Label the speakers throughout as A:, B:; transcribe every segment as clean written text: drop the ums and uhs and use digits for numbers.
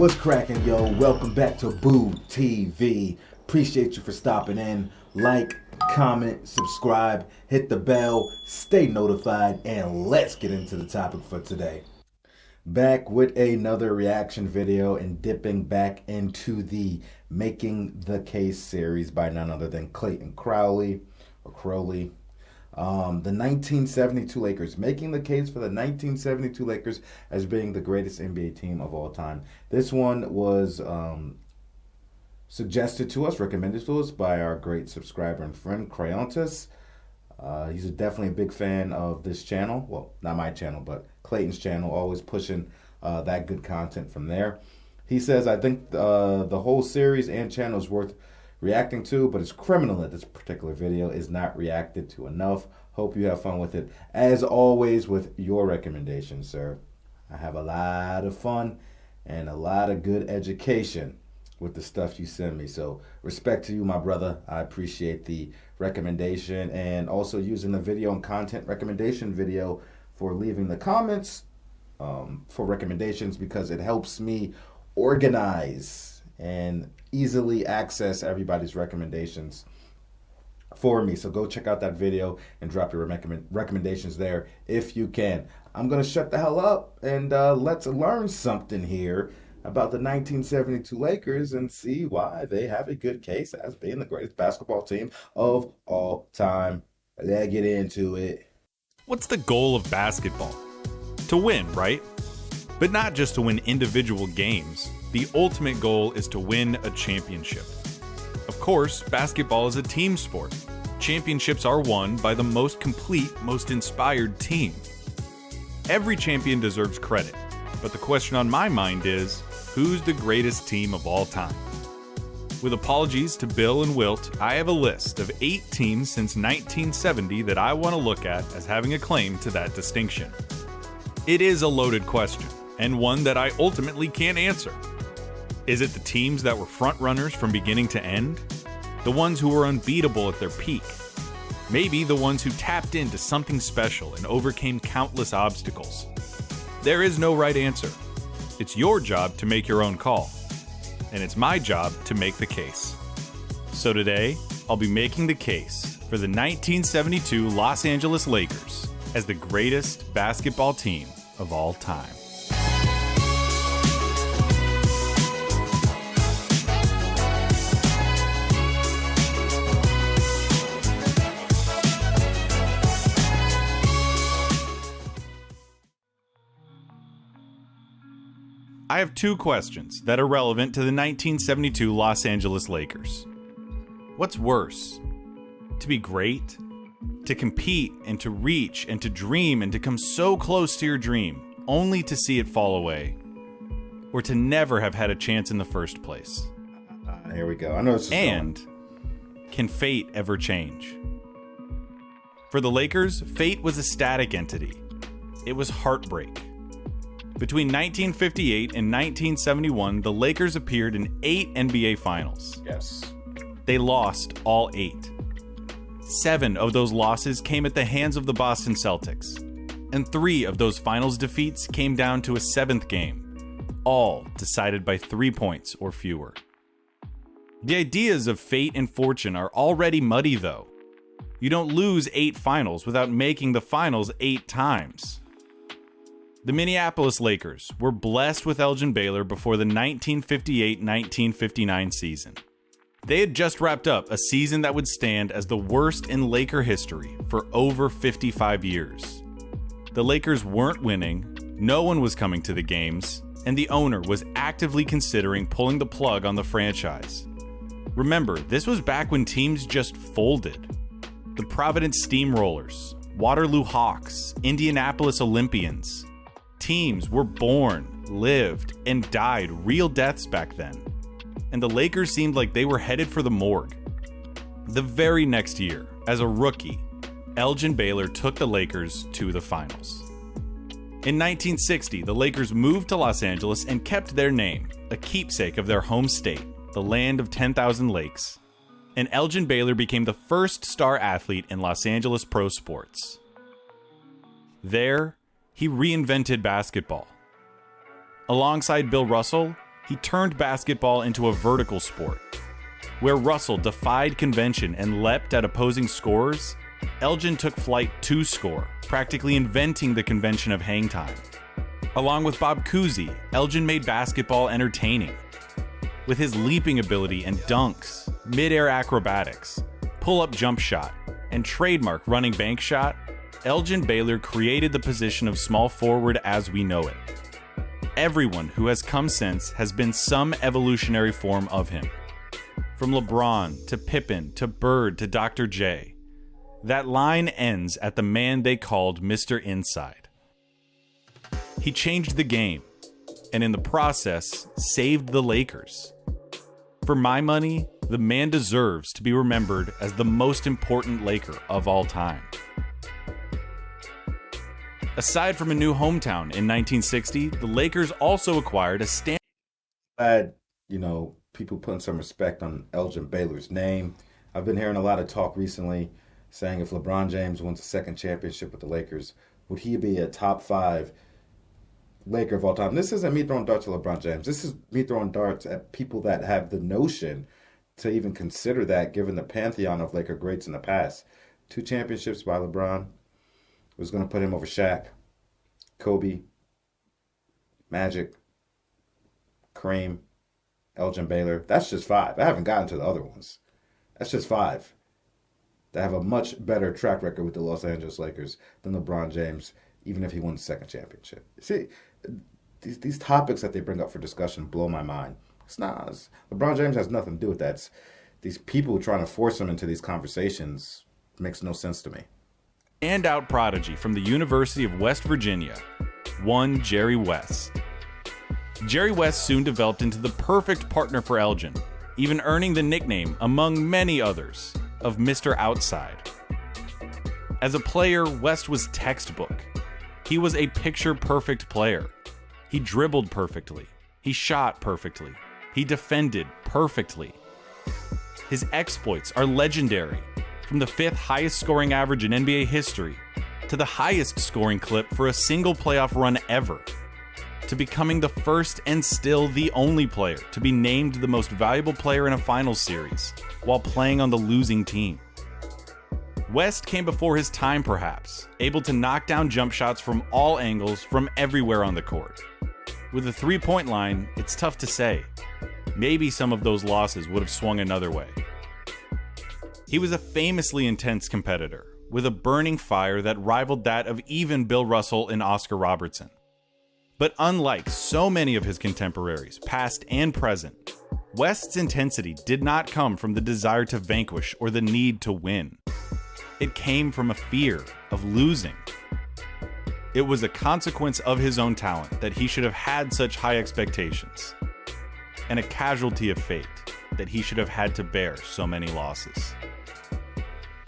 A: What's cracking, yo? Welcome back to Boo TV. Appreciate you for stopping in. Like, comment, subscribe, hit the bell, stay notified, and let's get into the topic for today. Back with another reaction video and dipping back into the Making the Case series by none other than Clayton Crowley. The 1972 Lakers, making the case for the 1972 Lakers as being the greatest NBA team of all time. This one was suggested to us, recommended to us by our great subscriber and friend, Crayontas. He's definitely a big fan of this channel. Well, not my channel, but Clayton's channel, always pushing that good content from there. He says, I think the whole series and channel is worth reacting to, but it's criminal that this particular video is not reacted to enough. Hope you have fun with it. As always, with your recommendations, sir. I have a lot of fun and a lot of good education with the stuff you send me. So respect to you, my brother. I appreciate the recommendation and also using the video and content recommendation video for leaving the comments for recommendations, because it helps me organize and easily access everybody's recommendations for me. So go check out that video and drop your recommendations there if you can. I'm going to shut the hell up and let's learn something here about the 1972 Lakers and see why they have a good case as being the greatest basketball team of all time. Let's get into it.
B: What's the goal of basketball? To win, right? But not just to win individual games. The ultimate goal is to win a championship. Of course, basketball is a team sport. Championships are won by the most complete, most inspired team. Every champion deserves credit, but the question on my mind is, who's the greatest team of all time? With apologies to Bill and Wilt, I have a list of 8 teams since 1970 that I want to look at as having a claim to that distinction. It is a loaded question, and one that I ultimately can't answer. Is it the teams that were frontrunners from beginning to end? The ones who were unbeatable at their peak? Maybe the ones who tapped into something special and overcame countless obstacles? There is no right answer. It's your job to make your own call. And it's my job to make the case. So today, I'll be making the case for the 1972 Los Angeles Lakers as the greatest basketball team of all time. I have 2 questions that are relevant to the 1972 Los Angeles Lakers. What's worse? To be great? To compete and to reach and to dream and to come so close to your dream, only to see it fall away? Or to never have had a chance in the first place?
A: Here we go. I know this is
B: And can fate ever change? For the Lakers, fate was a static entity. It was heartbreak. Between 1958 and 1971, the Lakers appeared in 8 NBA Finals.
A: Yes.
B: They lost all 8. 7 of those losses came at the hands of the Boston Celtics, and 3 of those finals defeats came down to a 7th game, all decided by 3 points or fewer. The ideas of fate and fortune are already muddy, though. You don't lose 8 finals without making the finals 8 times. The Minneapolis Lakers were blessed with Elgin Baylor before the 1958-1959 season. They had just wrapped up a season that would stand as the worst in Laker history for over 55 years. The Lakers weren't winning, no one was coming to the games, and the owner was actively considering pulling the plug on the franchise. Remember, this was back when teams just folded. The Providence Steamrollers, Waterloo Hawks, Indianapolis Olympians. Teams were born, lived, and died real deaths back then. And the Lakers seemed like they were headed for the morgue. The very next year, as a rookie, Elgin Baylor took the Lakers to the finals. In 1960, the Lakers moved to Los Angeles and kept their name, a keepsake of their home state, the land of 10,000 lakes. And Elgin Baylor became the first star athlete in Los Angeles pro sports. There, he reinvented basketball. Alongside Bill Russell, he turned basketball into a vertical sport. Where Russell defied convention and leapt at opposing scorers, Elgin took flight to score, practically inventing the convention of hang time. Along with Bob Cousy, Elgin made basketball entertaining. With his leaping ability and dunks, mid-air acrobatics, pull-up jump shot, and trademark running bank shot, Elgin Baylor created the position of small forward as we know it. Everyone who has come since has been some evolutionary form of him. From LeBron to Pippen to Bird to Dr. J. That line ends at the man they called Mr. Inside. He changed the game, and in the process, saved the Lakers. For my money, the man deserves to be remembered as the most important Laker of all time. Aside from a new hometown in 1960, the Lakers also acquired a stand.
A: Glad, people putting some respect on Elgin Baylor's name. I've been hearing a lot of talk recently saying if LeBron James wins a second championship with the Lakers, would he be a top 5 Laker of all time? This isn't me throwing darts at LeBron James. This is me throwing darts at people that have the notion to even consider that, given the pantheon of Laker greats in the past. 2 championships by LeBron was going to put him over Shaq, Kobe, Magic, Kareem, Elgin Baylor. That's just 5. I haven't gotten to the other ones. That's just 5 that have a much better track record with the Los Angeles Lakers than LeBron James, even if he won the second championship. See, these topics that they bring up for discussion blow my mind. LeBron James has nothing to do with that. These people trying to force him into these conversations makes no sense to me.
B: Standout prodigy from the University of West Virginia, one Jerry West. Jerry West soon developed into the perfect partner for Elgin, even earning the nickname, among many others, of Mr. Outside. As a player, West was textbook. He was a picture-perfect player. He dribbled perfectly. He shot perfectly. He defended perfectly. His exploits are legendary, from the 5th highest scoring average in NBA history to the highest scoring clip for a single playoff run ever, to becoming the first and still the only player to be named the most valuable player in a finals series while playing on the losing team. West came before his time perhaps, able to knock down jump shots from all angles from everywhere on the court. With the three-point line, it's tough to say. Maybe some of those losses would have swung another way. He was a famously intense competitor, with a burning fire that rivaled that of even Bill Russell and Oscar Robertson. But unlike so many of his contemporaries, past and present, West's intensity did not come from the desire to vanquish or the need to win. It came from a fear of losing. It was a consequence of his own talent that he should have had such high expectations, and a casualty of fate that he should have had to bear so many losses.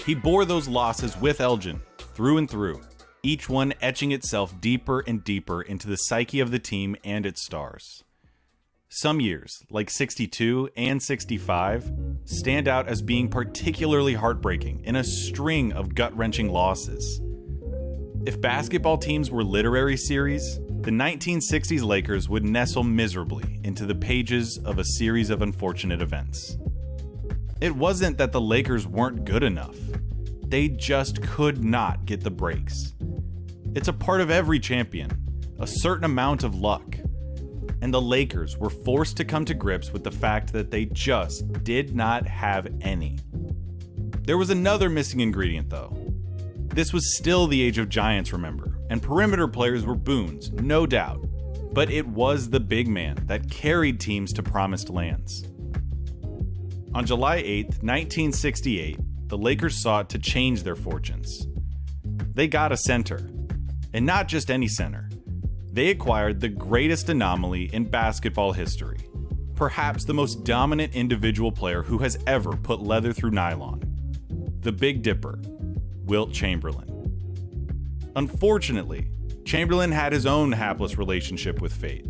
B: He bore those losses with Elgin, through and through, each one etching itself deeper and deeper into the psyche of the team and its stars. Some years, like 62 and 65, stand out as being particularly heartbreaking in a string of gut-wrenching losses. If basketball teams were literary series, the 1960s Lakers would nestle miserably into the pages of a series of unfortunate events. It wasn't that the Lakers weren't good enough. They just could not get the breaks. It's a part of every champion, a certain amount of luck. And the Lakers were forced to come to grips with the fact that they just did not have any. There was another missing ingredient, though. This was still the age of giants, remember, and perimeter players were boons, no doubt. But it was the big man that carried teams to promised lands. On July 8, 1968, the Lakers sought to change their fortunes. They got a center, and not just any center. They acquired the greatest anomaly in basketball history, perhaps the most dominant individual player who has ever put leather through nylon, the Big Dipper, Wilt Chamberlain. Unfortunately, Chamberlain had his own hapless relationship with fate.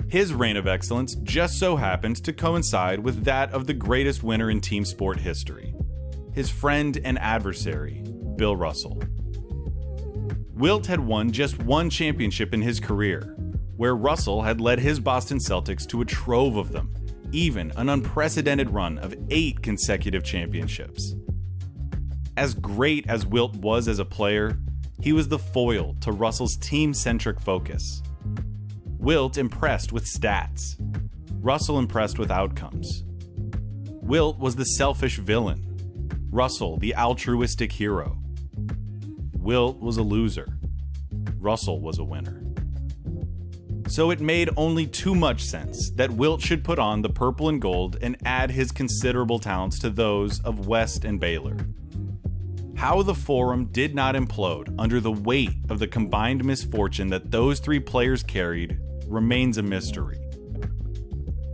B: His reign of excellence just so happened to coincide with that of the greatest winner in team sport history, his friend and adversary, Bill Russell. Wilt had won just one championship in his career, where Russell had led his Boston Celtics to a trove of them, even an unprecedented run of 8 consecutive championships. As great as Wilt was as a player, he was the foil to Russell's team-centric focus. Wilt impressed with stats. Russell impressed with outcomes. Wilt was the selfish villain. Russell, the altruistic hero. Wilt was a loser. Russell was a winner. So it made only too much sense that Wilt should put on the purple and gold and add his considerable talents to those of West and Baylor. How the Forum did not implode under the weight of the combined misfortune that those 3 players carried remains a mystery.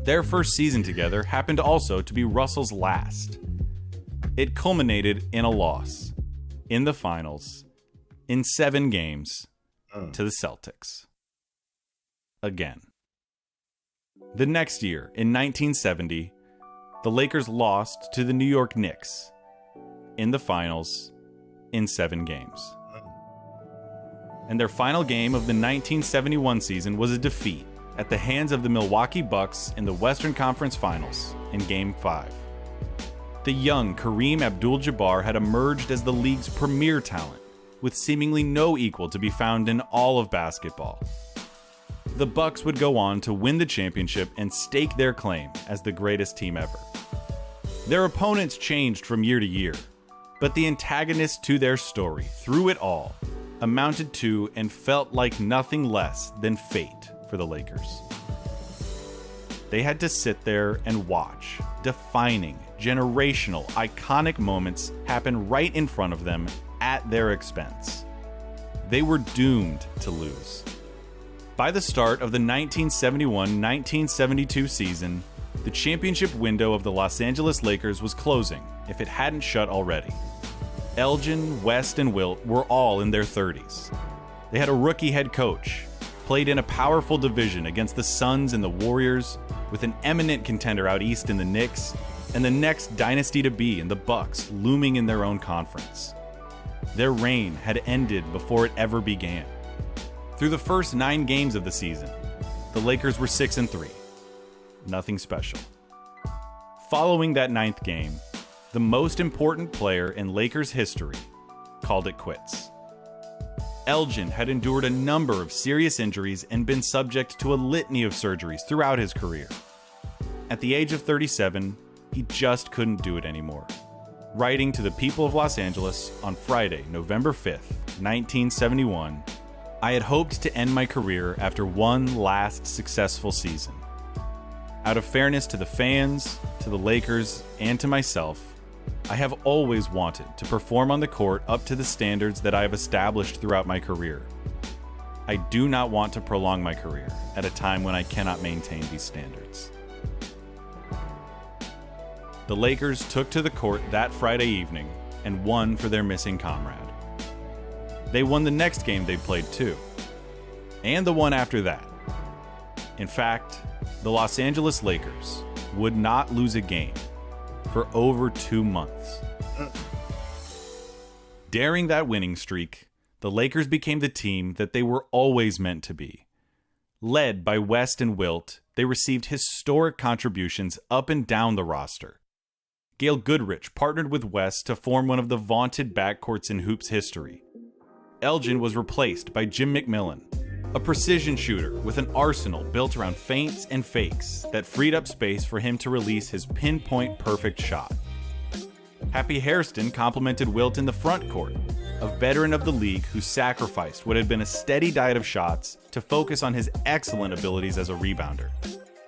B: Their first season together happened also to be Russell's last. It culminated in a loss, in the finals, in 7 games, to the Celtics. Again. The next year, in 1970, the Lakers lost to the New York Knicks, in the finals, in 7 games. And their final game of the 1971 season was a defeat at the hands of the Milwaukee Bucks in the Western Conference Finals in Game 5. The young Kareem Abdul-Jabbar had emerged as the league's premier talent, with seemingly no equal to be found in all of basketball. The Bucks would go on to win the championship and stake their claim as the greatest team ever. Their opponents changed from year to year, but the antagonist to their story, through it all, amounted to and felt like nothing less than fate for the Lakers. They had to sit there and watch defining, generational, iconic moments happen right in front of them at their expense. They were doomed to lose. By the start of the 1971-1972 season, the championship window of the Los Angeles Lakers was closing, if it hadn't shut already. Elgin, West, and Wilt were all in their 30s. They had a rookie head coach, played in a powerful division against the Suns and the Warriors, with an eminent contender out east in the Knicks, and the next dynasty to be in the Bucks looming in their own conference. Their reign had ended before it ever began. Through the first 9 games of the season, the Lakers were 6-3. Nothing special. Following that 9th game, the most important player in Lakers history called it quits. Elgin had endured a number of serious injuries and been subject to a litany of surgeries throughout his career. At the age of 37, he just couldn't do it anymore. Writing to the people of Los Angeles on Friday, November 5th, 1971, I had hoped to end my career after one last successful season. Out of fairness to the fans, to the Lakers, and to myself, I have always wanted to perform on the court up to the standards that I have established throughout my career. I do not want to prolong my career at a time when I cannot maintain these standards. The Lakers took to the court that Friday evening and won for their missing comrade. They won the next game they played too, and the one after that. In fact, the Los Angeles Lakers would not lose a game for over 2 months. During that winning streak, the Lakers became the team that they were always meant to be. Led by West and Wilt, they received historic contributions up and down the roster. Gail Goodrich partnered with West to form one of the vaunted backcourts in hoops history. Elgin was replaced by Jim McMillan, a precision shooter with an arsenal built around feints and fakes that freed up space for him to release his pinpoint perfect shot. Happy Hairston complemented Wilt in the front court, a veteran of the league who sacrificed what had been a steady diet of shots to focus on his excellent abilities as a rebounder.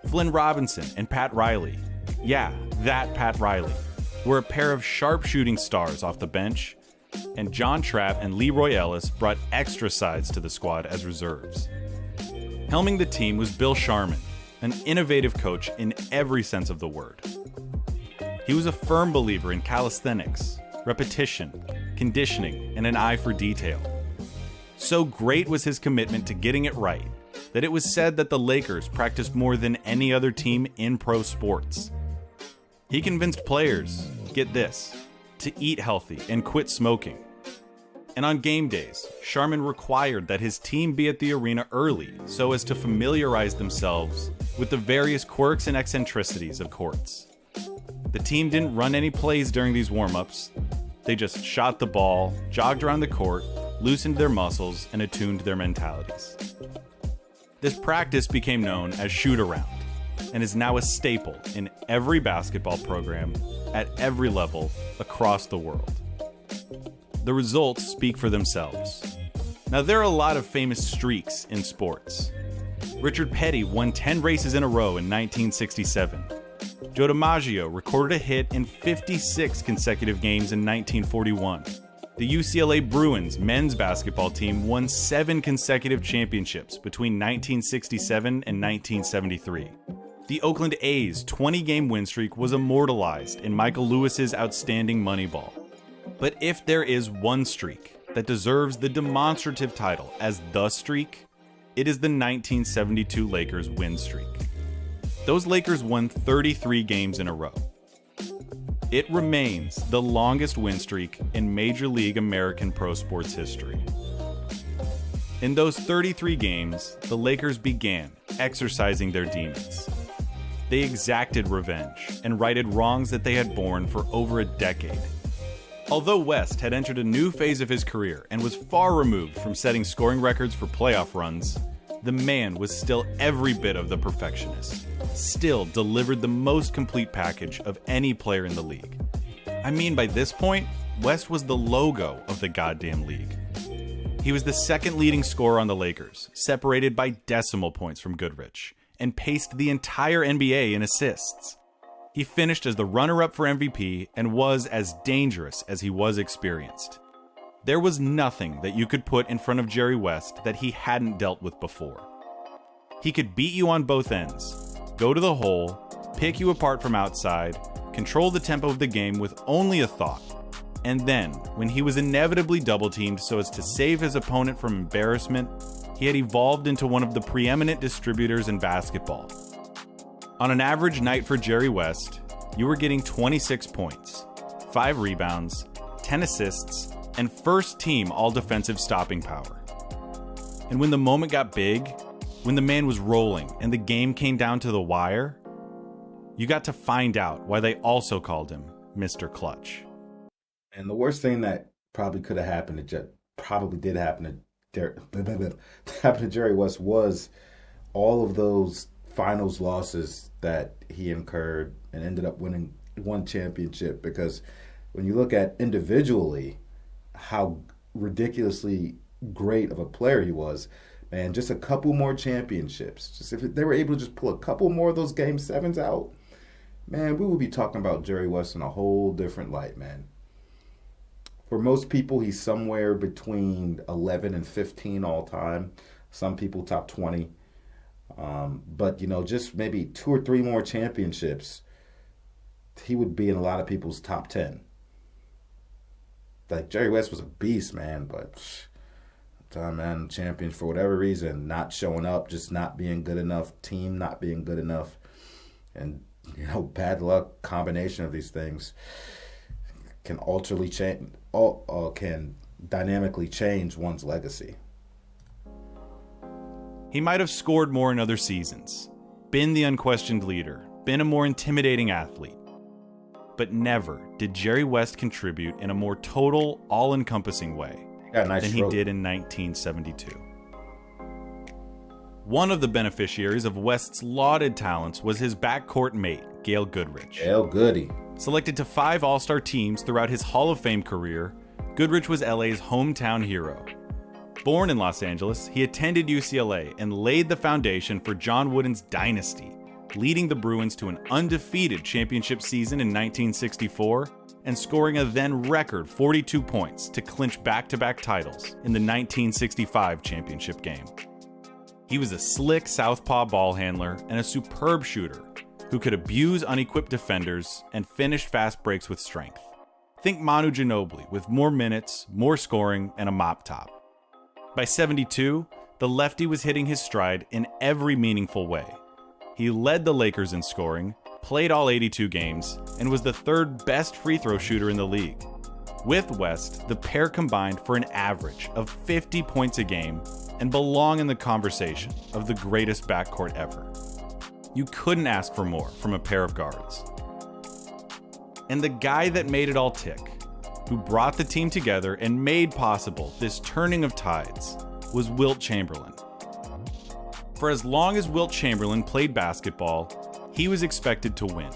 B: Flynn Robinson and Pat Riley, yeah, that Pat Riley, were a pair of sharp shooting stars off the bench, and John Trapp and Leroy Ellis brought extra sides to the squad as reserves. Helming the team was Bill Sharman, an innovative coach in every sense of the word. He was a firm believer in calisthenics, repetition, conditioning, and an eye for detail. So great was his commitment to getting it right that it was said that the Lakers practiced more than any other team in pro sports. He convinced players, get this, to eat healthy and quit smoking. And on game days, Sharman required that his team be at the arena early so as to familiarize themselves with the various quirks and eccentricities of courts. The team didn't run any plays during these warm-ups. They just shot the ball, jogged around the court, loosened their muscles, and attuned their mentalities. This practice became known as shoot-around and is now a staple in every basketball program at every level across the world. The results speak for themselves. Now, there are a lot of famous streaks in sports. Richard Petty won 10 races in a row in 1967. Joe DiMaggio recorded a hit in 56 consecutive games in 1941. The UCLA Bruins men's basketball team won 7 consecutive championships between 1967 and 1973. The Oakland A's 20-game win streak was immortalized in Michael Lewis's outstanding Moneyball. But if there is one streak that deserves the demonstrative title as the streak, it is the 1972 Lakers win streak. Those Lakers won 33 games in a row. It remains the longest win streak in Major League American pro sports history. In those 33 games, the Lakers began exercising their demons. They exacted revenge and righted wrongs that they had borne for over a decade. Although West had entered a new phase of his career and was far removed from setting scoring records for playoff runs, the man was still every bit of the perfectionist, still delivered the most complete package of any player in the league. I mean, by this point, West was the logo of the goddamn league. He was the second leading scorer on the Lakers, separated by decimal points from Goodrich, and paced the entire NBA in assists. He finished as the runner-up for MVP and was as dangerous as he was experienced. There was nothing that you could put in front of Jerry West that he hadn't dealt with before. He could beat you on both ends, go to the hole, pick you apart from outside, control the tempo of the game with only a thought. And then, when he was inevitably double-teamed so as to save his opponent from embarrassment, he had evolved into one of the preeminent distributors in basketball. On an average night for Jerry West, you were getting 26 points, 5 rebounds, 10 assists, and first-team all-defensive stopping power. And when the moment got big, when the man was rolling and the game came down to the wire, you got to find out why they also called him Mr. Clutch.
A: And the worst thing that probably could have happened to probably did happen to Jerry West was all of those finals losses that he incurred and ended up winning one championship. Because when you look at individually how ridiculously great of a player he was, man, just a couple more championships. Just if they were able to just pull a couple more of those game sevens out, man, we would be talking about Jerry West in a whole different light, man. For most people, he's somewhere between 11 and 15 all time. Some people top 20. But, you know, just maybe 2 or 3 more championships, he would be in a lot of people's top 10. Like, Jerry West was a beast, man, but time, man, champion for whatever reason, not showing up, just not being good enough, team not being good enough, and, you know, bad luck combination of these things can can dynamically change one's legacy.
B: He might have scored more in other seasons, been the unquestioned leader, been a more intimidating athlete. But never did Jerry West contribute in a more total, all-encompassing way than he did in 1972. One of the beneficiaries of West's lauded talents was his backcourt mate, Gail Goodrich.
A: Gail Goody.
B: Selected to 5 All-Star teams throughout his Hall of Fame career, Goodrich was LA's hometown hero. Born in Los Angeles, he attended UCLA and laid the foundation for John Wooden's dynasty, leading the Bruins to an undefeated championship season in 1964 and scoring a then record 42 points to clinch back-to-back titles in the 1965 championship game. He was a slick southpaw ball handler and a superb shooter who could abuse unequipped defenders and finish fast breaks with strength. Think Manu Ginobili with more minutes, more scoring, and a mop top. By 72, the lefty was hitting his stride in every meaningful way. He led the Lakers in scoring, played all 82 games, and was the 3rd best free throw shooter in the league. With West, the pair combined for an average of 50 points a game and belong in the conversation of the greatest backcourt ever. You couldn't ask for more from a pair of guards. And the guy that made it all tick, who brought the team together and made possible this turning of tides, was Wilt Chamberlain. For as long as Wilt Chamberlain played basketball, he was expected to win.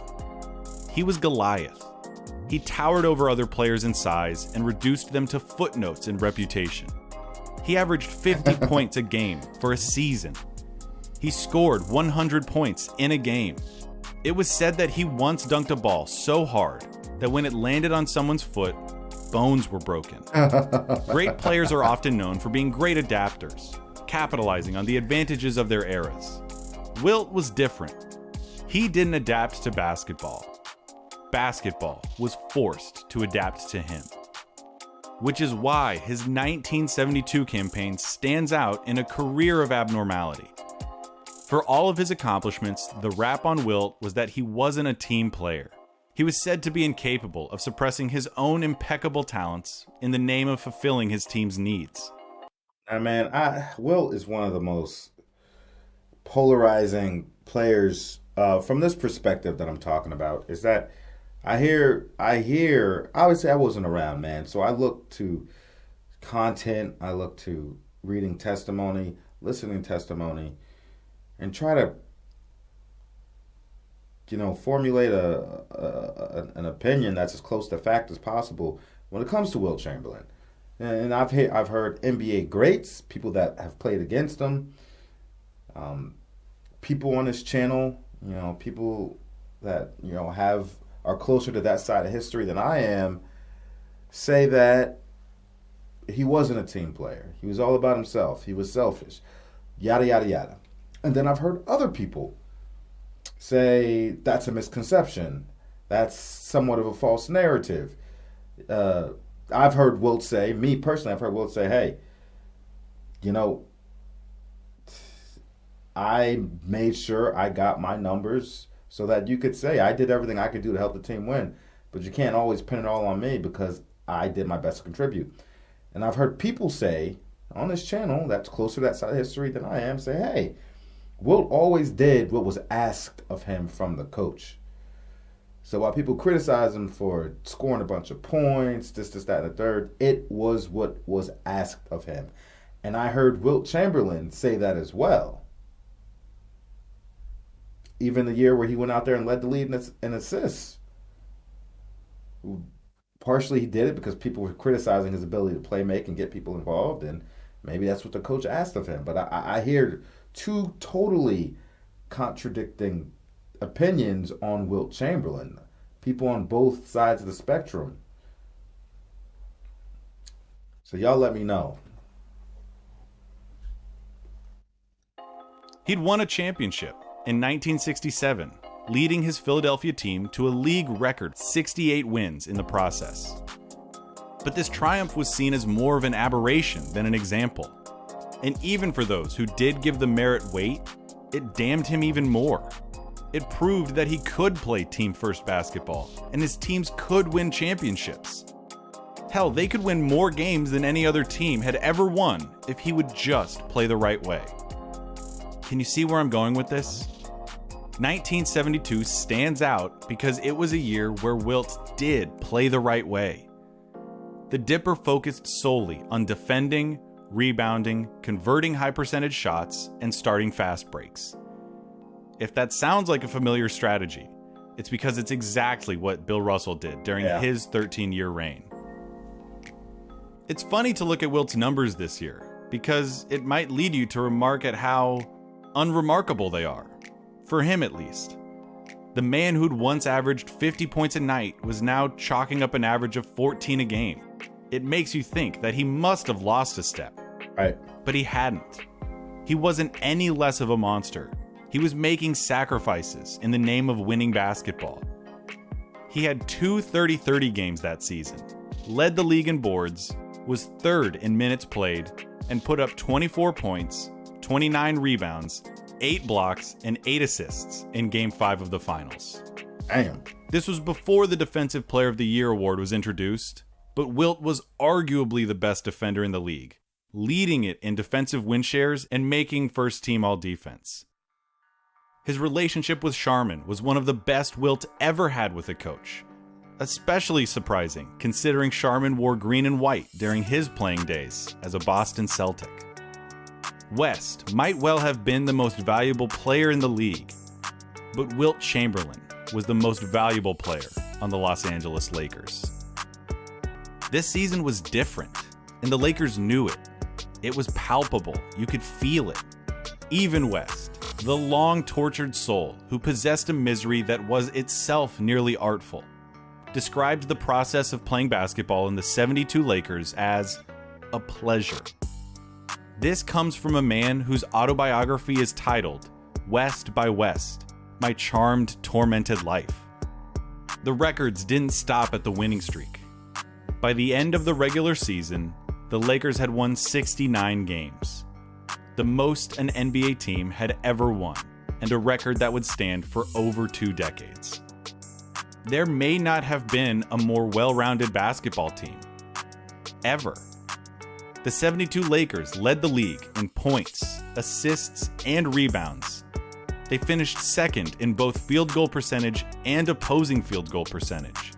B: He was Goliath. He towered over other players in size and reduced them to footnotes in reputation. He averaged 50 points a game for a season. He scored 100 points in a game. It was said that he once dunked a ball so hard that when it landed on someone's foot, bones were broken. Great players are often known for being great adapters, capitalizing on the advantages of their eras. Wilt was different. He didn't adapt to basketball. Basketball was forced to adapt to him. Which is why his 1972 campaign stands out in a career of abnormality. For all of his accomplishments, the rap on Wilt was that he wasn't a team player. He was said to be incapable of suppressing his own impeccable talents in the name of fulfilling his team's needs.
A: Wilt is one of the most polarizing players from this perspective that I'm talking about. Is that I hear. Obviously, I wasn't around, man. So I look to content. I look to reading testimony, listening testimony, and try to, formulate an opinion that's as close to fact as possible when it comes to Wilt Chamberlain. And I've heard NBA greats, people that have played against him, people on this channel, people that are closer to that side of history than I am, say that he wasn't a team player. He was all about himself. He was selfish. Yada yada yada. And then I've heard other people say that's a misconception. That's somewhat of a false narrative. I've heard Wilt say, me personally, I've heard Wilt say, hey, I made sure I got my numbers so that you could say I did everything I could do to help the team win. But you can't always pin it all on me because I did my best to contribute. And I've heard people say on this channel that's closer to that side of history than I am, say, hey, Wilt always did what was asked of him from the coach. So while people criticize him for scoring a bunch of points, this, that, and the third, it was what was asked of him. And I heard Wilt Chamberlain say that as well. Even the year where he went out there and led the league in assists. Partially he did it because people were criticizing his ability to play make and get people involved, and maybe that's what the coach asked of him. But I hear two totally contradicting opinions on Wilt Chamberlain. People on both sides of the spectrum. So y'all let me know.
B: He'd won a championship in 1967, leading his Philadelphia team to a league record 68 wins in the process. But this triumph was seen as more of an aberration than an example. And even for those who did give the merit weight, it damned him even more. It proved that he could play team-first basketball, and his teams could win championships. Hell, they could win more games than any other team had ever won if he would just play the right way. Can you see where I'm going with this? 1972 stands out because it was a year where Wilt did play the right way. The Dipper focused solely on defending, rebounding, converting high-percentage shots, and starting fast breaks. If that sounds like a familiar strategy, it's because it's exactly what Bill Russell did during his 13-year reign. It's funny to look at Wilt's numbers this year, because it might lead you to remark at how unremarkable they are. For him, at least. The man who'd once averaged 50 points a night was now chalking up an average of 14 a game. It makes you think that he must have lost a step.
A: Right.
B: But he hadn't. He wasn't any less of a monster. He was making sacrifices in the name of winning basketball. He had 2 30-30 games that season, led the league in boards, was third in minutes played, and put up 24 points, 29 rebounds, 8 blocks, and 8 assists in Game 5 of the finals.
A: Damn.
B: This was before the Defensive Player of the Year award was introduced, but Wilt was arguably the best defender in the league, leading it in defensive win shares and making first-team all-defense. His relationship with Sharman was one of the best Wilt ever had with a coach. Especially surprising, considering Sharman wore green and white during his playing days as a Boston Celtic. West might well have been the most valuable player in the league, but Wilt Chamberlain was the most valuable player on the Los Angeles Lakers. This season was different, and the Lakers knew it. It was palpable. You could feel it. Even West, the long-tortured soul who possessed a misery that was itself nearly artful, described the process of playing basketball in the 72 Lakers as a pleasure. This comes from a man whose autobiography is titled West by West, My Charmed, Tormented Life. The records didn't stop at the winning streak. By the end of the regular season, the Lakers had won 69 games, the most an NBA team had ever won, and a record that would stand for over 2 decades. There may not have been a more well-rounded basketball team, ever. The 72 Lakers led the league in points, assists, and rebounds. They finished second in both field goal percentage and opposing field goal percentage.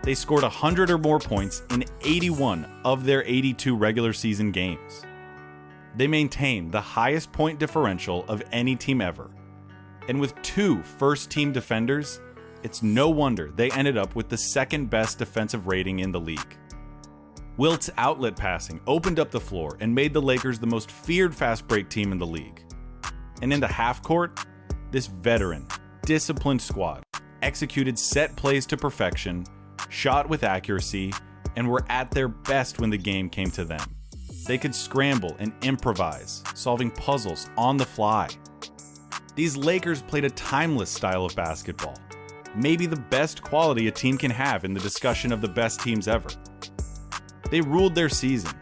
B: They scored 100 or more points in 81 of their 82 regular season games. They maintained the highest point differential of any team ever. And with 2 first-team defenders, it's no wonder they ended up with the second best defensive rating in the league. Wilt's outlet passing opened up the floor and made the Lakers the most feared fast break team in the league. And in the half court, this veteran, disciplined squad executed set plays to perfection, shot with accuracy, and were at their best when the game came to them. They could scramble and improvise, solving puzzles on the fly. These Lakers played a timeless style of basketball, maybe the best quality a team can have in the discussion of the best teams ever. They ruled their season,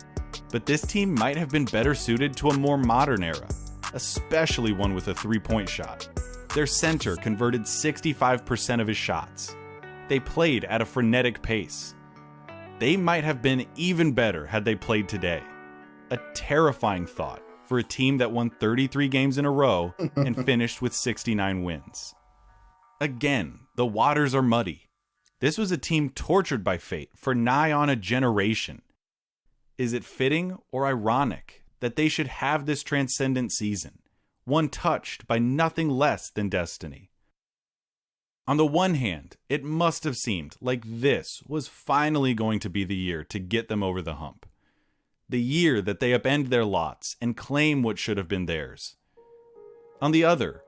B: but this team might have been better suited to a more modern era, especially one with a three-point shot. Their center converted 65% of his shots. They played at a frenetic pace. They might have been even better had they played today. A terrifying thought for a team that won 33 games in a row and finished with 69 wins. Again, the waters are muddy. This was a team tortured by fate for nigh on a generation. Is it fitting or ironic that they should have this transcendent season, one touched by nothing less than destiny? On the one hand, it must have seemed like this was finally going to be the year to get them over the hump. The year that they upend their lots and claim what should have been theirs. On the other,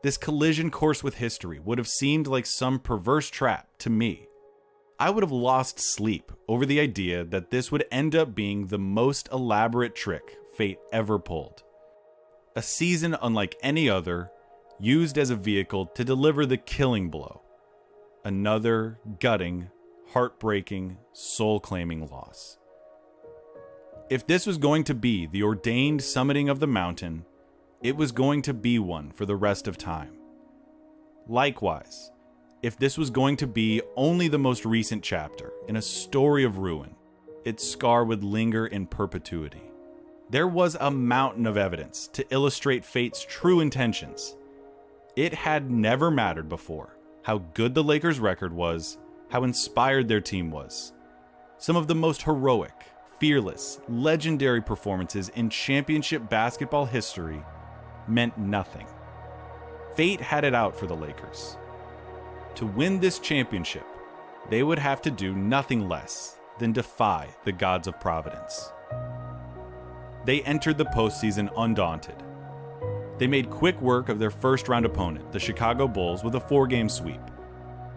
B: this collision course with history would have seemed like some perverse trap to me. I would have lost sleep over the idea that this would end up being the most elaborate trick fate ever pulled. A season unlike any other, used as a vehicle to deliver the killing blow. Another gutting, heartbreaking, soul-claiming loss. If this was going to be the ordained summiting of the mountain, it was going to be one for the rest of time. Likewise, if this was going to be only the most recent chapter in a story of ruin, its scar would linger in perpetuity. There was a mountain of evidence to illustrate fate's true intentions. It had never mattered before how good the Lakers' record was, how inspired their team was. Some of the most heroic, fearless, legendary performances in championship basketball history meant nothing. Fate had it out for the Lakers. To win this championship, they would have to do nothing less than defy the gods of Providence. They entered the postseason undaunted. They made quick work of their first-round opponent, the Chicago Bulls, with a 4-game sweep.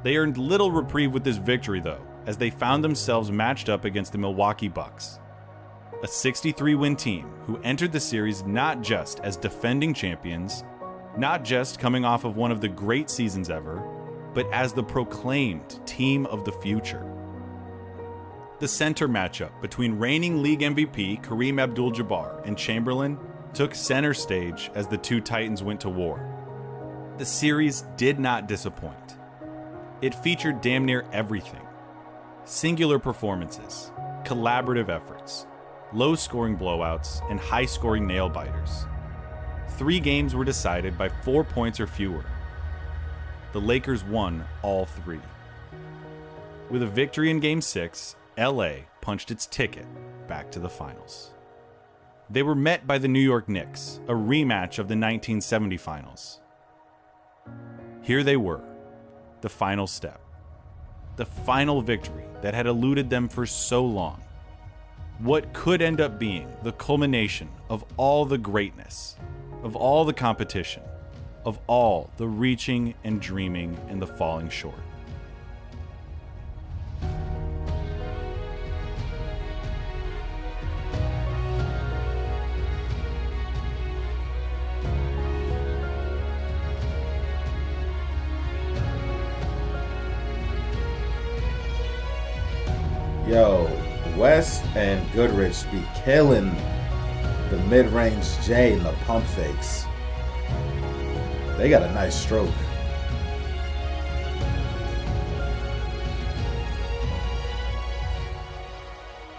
B: They earned little reprieve with this victory, though, as they found themselves matched up against the Milwaukee Bucks, a 63-win team who entered the series not just as defending champions, not just coming off of one of the great seasons ever, but as the proclaimed team of the future. The center matchup between reigning league MVP Kareem Abdul-Jabbar and Chamberlain took center stage as the two Titans went to war. The series did not disappoint. It featured damn near everything. Singular performances, collaborative efforts, low-scoring blowouts, and high-scoring nail-biters. 3 games were decided by 4 points or fewer. The Lakers won all 3. With a victory in Game 6, LA punched its ticket back to the finals. They were met by the New York Knicks, a rematch of the 1970 finals. Here they were, the final step. The final victory that had eluded them for so long. What could end up being the culmination of all the greatness, of all the competition, of all the reaching and dreaming and the falling short.
A: Yo, West and Goodrich be killing the mid-range J and the pump fakes. They got a nice stroke.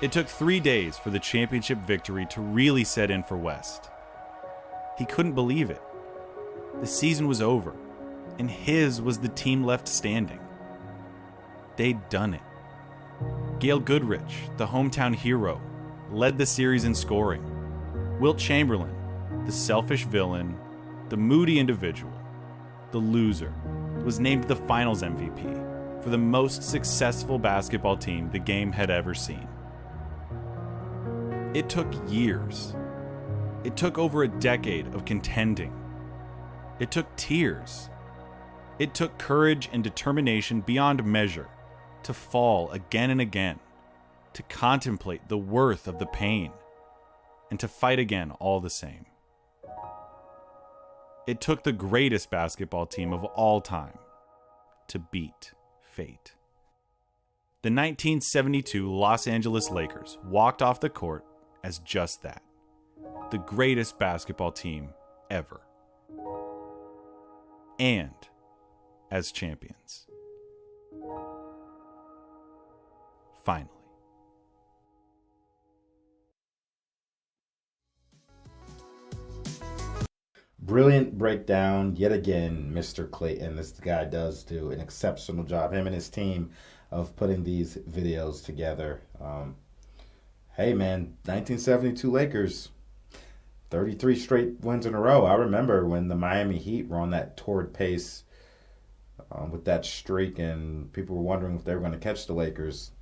B: It took 3 days for the championship victory to really set in for West. He couldn't believe it. The season was over, and his was the team left standing. They'd done it. Gail Goodrich, the hometown hero, led the series in scoring. Wilt Chamberlain, the selfish villain, the moody individual, the loser, was named the Finals MVP for the most successful basketball team the game had ever seen. It took years. It took over a decade of contending. It took tears. It took courage and determination beyond measure to fall again and again, to contemplate the worth of the pain, and to fight again all the same. It took the greatest basketball team of all time to beat fate. The 1972 Los Angeles Lakers walked off the court as just that, the greatest basketball team ever. And as champions. Finally.
A: Brilliant breakdown yet again, Mr. Clayton. This guy does do an exceptional job, him and his team, of putting these videos together. Hey man, 1972 Lakers, 33 straight wins in a row. I remember when the Miami Heat were on that torrid pace with that streak, and people were wondering if they were going to catch the Lakers.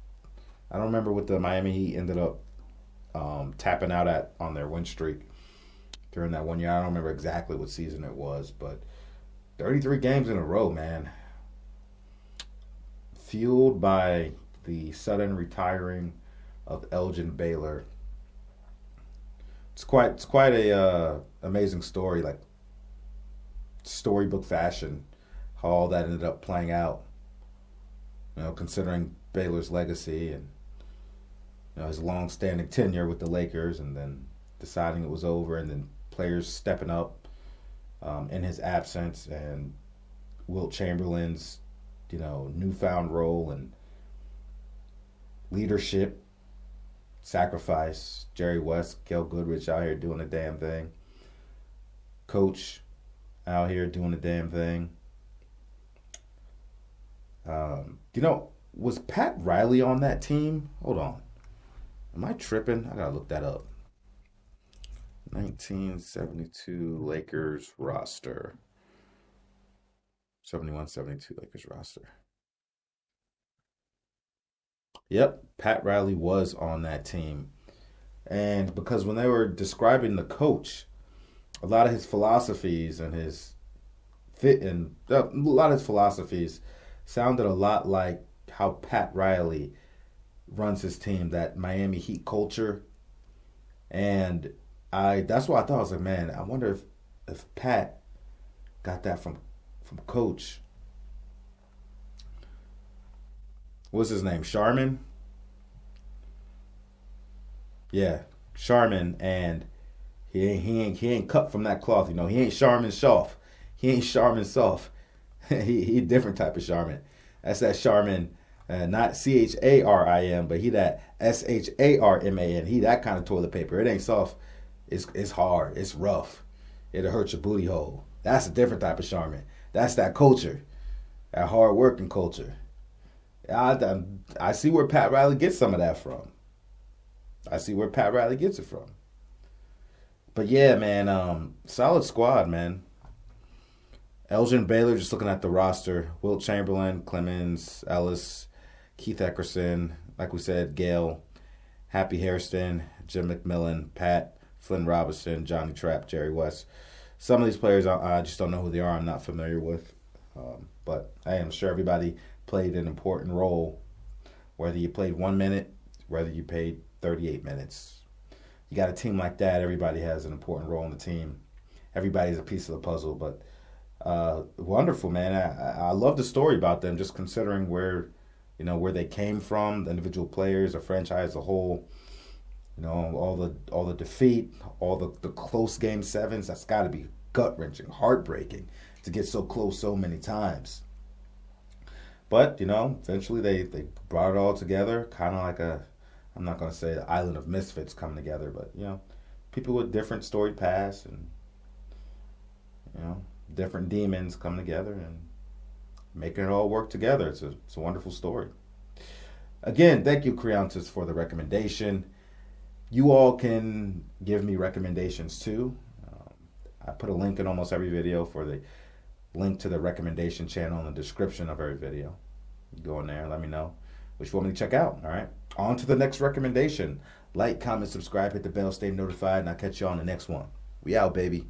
A: I don't remember what the Miami Heat ended up tapping out at on their win streak during that one year. I don't remember exactly what season it was, but 33 games in a row, man. Fueled by the sudden retiring of Elgin Baylor. It's quite a amazing story, like storybook fashion, how all that ended up playing out. You know, considering Baylor's legacy and his long-standing tenure with the Lakers, and then deciding it was over, and then players stepping up in his absence, and Wilt Chamberlain's newfound role and leadership, sacrifice. Jerry West, Gail Goodrich out here doing the damn thing. Coach out here doing the damn thing. Was Pat Riley on that team? Hold on. Am I tripping? I gotta look that up. 1972 Lakers roster. 71-72 Lakers roster. Yep, Pat Riley was on that team. And because when they were describing the coach, a lot of his philosophies and his fit and a lot of his philosophies sounded a lot like how Pat Riley runs his team, that Miami Heat culture. And that's why I thought, I was like, man, I wonder if Pat got that from Coach. What's his name? Sharman? Yeah, Sharman, and he ain't cut from that cloth. He ain't Sharman soft. He ain't Sharman soft. he a different type of Sharman. That's that Sharman Not CHARIM, but he that SHARMAN. He that kind of toilet paper. It ain't soft. It's hard. It's rough. It'll hurt your booty hole. That's a different type of Charmin. That's that culture, that hard working culture. I see where Pat Riley gets some of that from. I see where Pat Riley gets it from. But yeah, man, solid squad, man. Elgin, Baylor, just looking at the roster. Wilt Chamberlain, Clemens, Ellis, Keith Eckerson, like we said, Gail, Happy Hairston, Jim McMillan, Pat, Flynn Robinson, Johnny Trapp, Jerry West. Some of these players I just don't know who they are. I'm not familiar with. But I am sure everybody played an important role, whether you played 1 minute, whether you played 38 minutes. You got a team like that, everybody has an important role in the team. Everybody's a piece of the puzzle, but wonderful, man. I love the story about them, just considering where they came from, the individual players, the franchise as a whole. All the defeat, all the close game sevens. That's got to be gut-wrenching, heartbreaking to get so close so many times. But eventually they brought it all together, kind of like I'm not going to say the island of misfits come together, but people with different storied pasts and different demons come together and making it all work together. It's a wonderful story. Again, thank you, Creontis, for the recommendation. You all can give me recommendations too. I put a link in almost every video for the link to the recommendation channel in the description of every video. You go in there, let me know which you want me to check out. All right, on to the next recommendation. Like, comment, subscribe, hit the bell, stay notified, and I'll catch you on the next one. We out, baby.